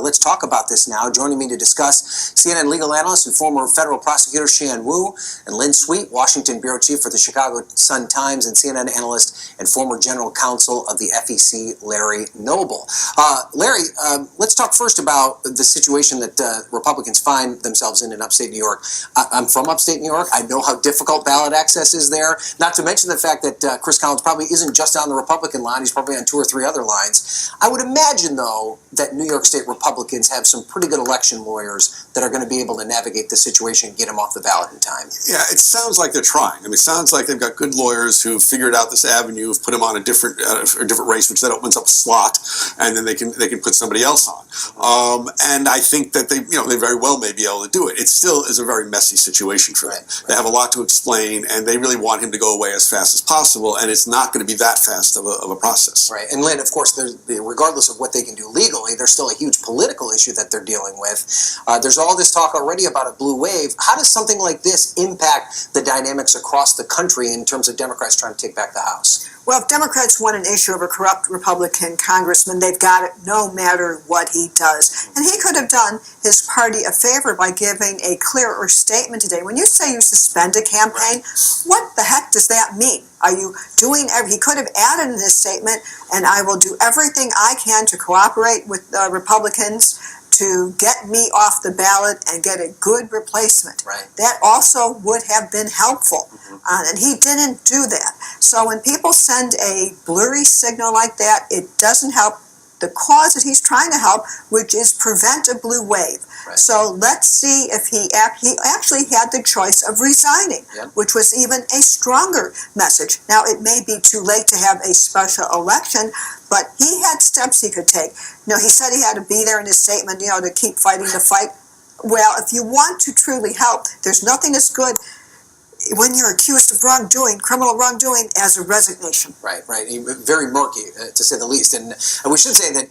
Let's talk about this now. Joining me to discuss, CNN legal analyst and former federal prosecutor Shan Wu, and Lynn Sweet, Washington bureau chief for the Chicago Sun-Times, and CNN analyst and former general counsel of the FEC, Larry Noble. Larry, let's talk first about the situation that Republicans find themselves in upstate New York. I'm from upstate New York. I know how difficult ballot access is there, not to mention the fact that Chris Collins probably isn't just on the Republican line. He's probably on 2 or 3 other lines. I would imagine, though, that New York State Republicans have some pretty good election lawyers that are going to be able to navigate the situation and get him off the ballot in time. Yeah, it sounds like they're trying. I mean, it sounds like they've got good lawyers who've figured out this avenue, have put him on a different race, which then opens up a slot, and then they can put somebody else on. And I think that they very well may be able to do it. It still is a very messy situation for them. Right. They have a lot to explain, and they really want him to go away as fast as possible, and it's not going to be that fast of a process. Right. And Lynn, of course, regardless of what they can do legally, there's still a huge political issue that they're dealing with. There's all this talk already about a blue wave. How does something like this impact the dynamics across the country in terms of Democrats trying to take back the House? Well, if Democrats want an issue of a corrupt Republican congressman, they've got it no matter what he does. And he could have done his party a favor by giving a clearer statement today. When you say you suspend a campaign, what the heck does that mean? Are you doing he could have added in his statement, and I will do everything I can to cooperate with Republicans to get me off the ballot and get a good replacement. Right. That also would have been helpful. And he didn't do that. So when people send a blurry signal like that, it doesn't help the cause that he's trying to help, which is prevent a blue wave. Right. So let's see if he actually had the choice of resigning, which was even a stronger message. Now, it may be too late to have a special election, but he had steps he could take. He said he had to be there in his statement, to keep fighting the fight. Well, if you want to truly help, there's nothing as good when you're accused of wrongdoing, criminal wrongdoing, as a resignation. Right. Very murky, to say the least. And we should say that,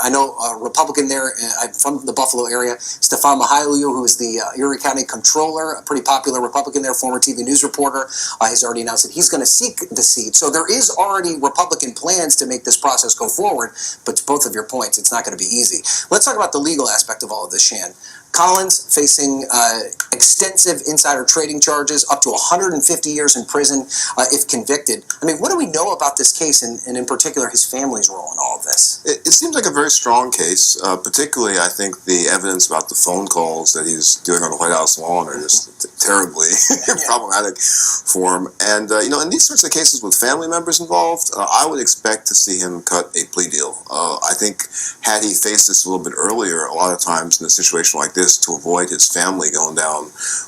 I know a Republican there, I'm from the Buffalo area, Stefan Mihailiu, who is the Erie County Comptroller, a pretty popular Republican there, former TV news reporter, has already announced that he's going to seek the seat. So there is already Republican plans to make this process go forward, but to both of your points, it's not going to be easy. Let's talk about the legal aspect of all of this, Shan. Collins facing extensive insider trading charges, up to 150 years in prison if convicted. I mean, what do we know about this case, and in particular his family's role in all of this? It seems like a very strong case, particularly I think the evidence about the phone calls that he's doing on the White House lawn are just terribly problematic for him. And, in these sorts of cases with family members involved, I would expect to see him cut a plea deal. I think had he faced this a little bit earlier, a lot of times in a situation like this, to avoid his family going down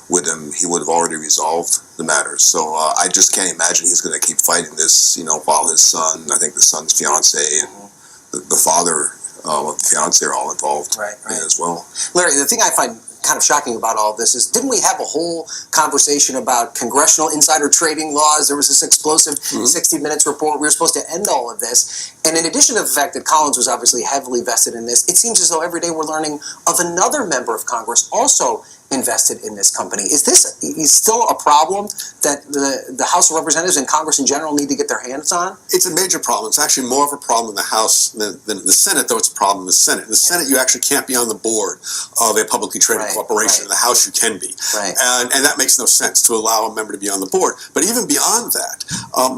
with him, he would have already resolved the matter. So I just can't imagine he's going to keep fighting this, while his son, I think the son's fiance, and the father of the fiance are all involved as well. Larry, the thing I find kind of shocking about all of this is, didn't we have a whole conversation about congressional insider trading laws? There was this explosive 60 Minutes report. We were supposed to end all of this. And in addition to the fact that Collins was obviously heavily vested in this, it seems as though every day we're learning of another member of Congress also invested in this company. Is this still a problem that the House of Representatives and Congress in general need to get their hands on? It's a major problem. It's actually more of a problem in the House than the Senate, though it's a problem in the Senate. In the Senate, you actually can't be on the board of a publicly traded corporation. In the House, you can be. And that makes no sense to allow a member to be on the board. But even beyond that,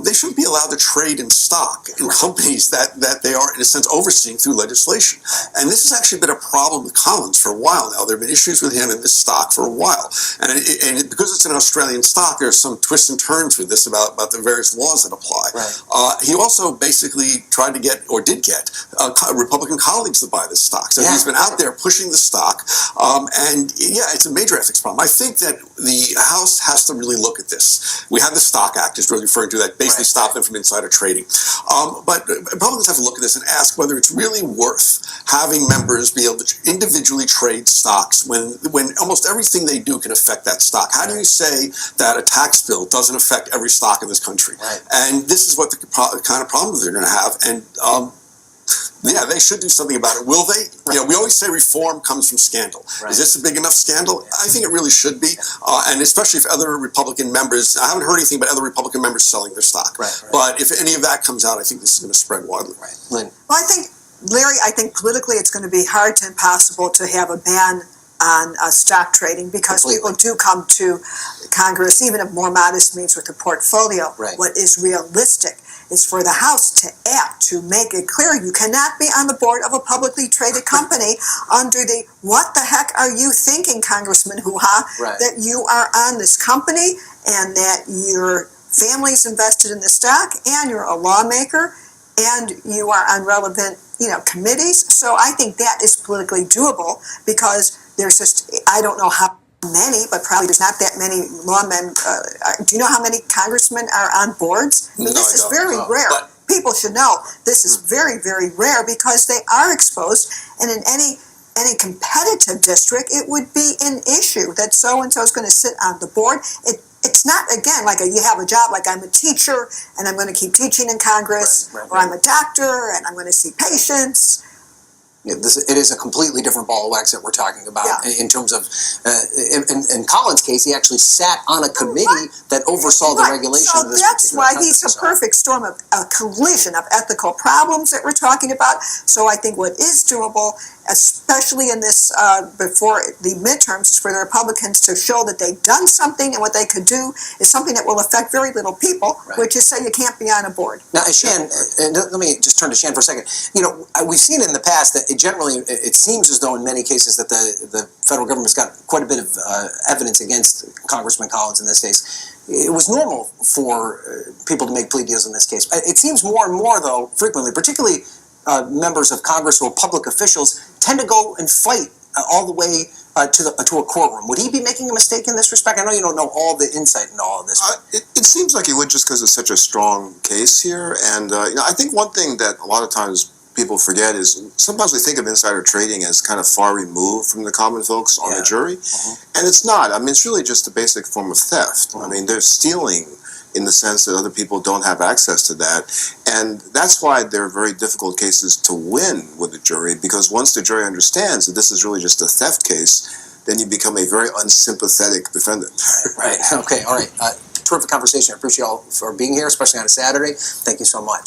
they shouldn't be allowed to trade in stock in companies that they are, in a sense, overseeing through legislation. And this has actually been a problem with Collins for a while now. There have been issues with him in this stock for a while. And because it's an Australian stock, there's some twists and turns with this about the various laws that apply. He also basically tried to get, or did get, Republican colleagues to buy this stock. So he's been out there pushing the stock. And it's a major ethics problem. I think that the House has to really look at this. We have the Stock Act, is really referring to that, basically stop them from insider trading. But Republicans have to look at this and ask whether it's really worth having members be able to individually trade stocks when almost everything they do can affect that stock. How do you say that a tax bill doesn't affect every stock in this country? And this is what the kind of problems they're going to have. And they should do something about it. Will they? We always say reform comes from scandal. Is this a big enough scandal? I think it really should be. And especially if other Republican members, I haven't heard anything about other Republican members selling their stock. But if any of that comes out, I think this is going to spread widely. Lynn? Well, I think Larry, I think politically it's going to be hard to impossible to have a ban on stock trading because people do come to Congress, even of more modest means with a portfolio. Right. What is realistic is for the House to act, to make it clear you cannot be on the board of a publicly traded company under the, what the heck are you thinking, Congressman Hoo-Ha, that you are on this company and that your family's invested in the stock and you're a lawmaker and you are on relevant, committees. So I think that is politically doable because there's just, I don't know how many, but probably there's not that many lawmen. Do you know how many congressmen are on boards? I mean, this is very rare. People should know this is very, very rare because they are exposed. And in any competitive district, it would be an issue that so-and-so is going to sit on the board. It's not, again, like you have a job, like I'm a teacher and I'm going to keep teaching in Congress, or I'm a doctor and I'm going to see patients. It is a completely different ball of wax that we're talking about in terms of, in Colin's case, he actually sat on a committee that oversaw the regulation of this. So that's why he's a perfect storm of a collision of ethical problems that we're talking about. So I think what is doable, especially in this, before the midterms, is for the Republicans to show that they've done something, and what they could do is something that will affect very little people, which is say you can't be on a board. Now, Shan, let me just turn to Shan for a second. We've seen in the past that it seems as though in many cases that the federal government's got quite a bit of evidence against Congressman Collins in this case. It was normal for people to make plea deals in this case. It seems more and more, though, frequently, particularly members of Congress or public officials, tend to go and fight all the way to a courtroom. Would he be making a mistake in this respect? I know you don't know all the insight in all of this. It seems like he would, just because it's such a strong case here. And I think one thing that a lot of times people forget is sometimes we think of insider trading as kind of far removed from the common folks on the jury, and it's not. I mean, it's really just a basic form of theft. I mean, they're stealing in the sense that other people don't have access to that, and that's why they're very difficult cases to win with the jury, because once the jury understands that this is really just a theft case, then you become a very unsympathetic defendant. Right. Okay. All right. Terrific conversation. I appreciate you all for being here, especially on a Saturday. Thank you so much.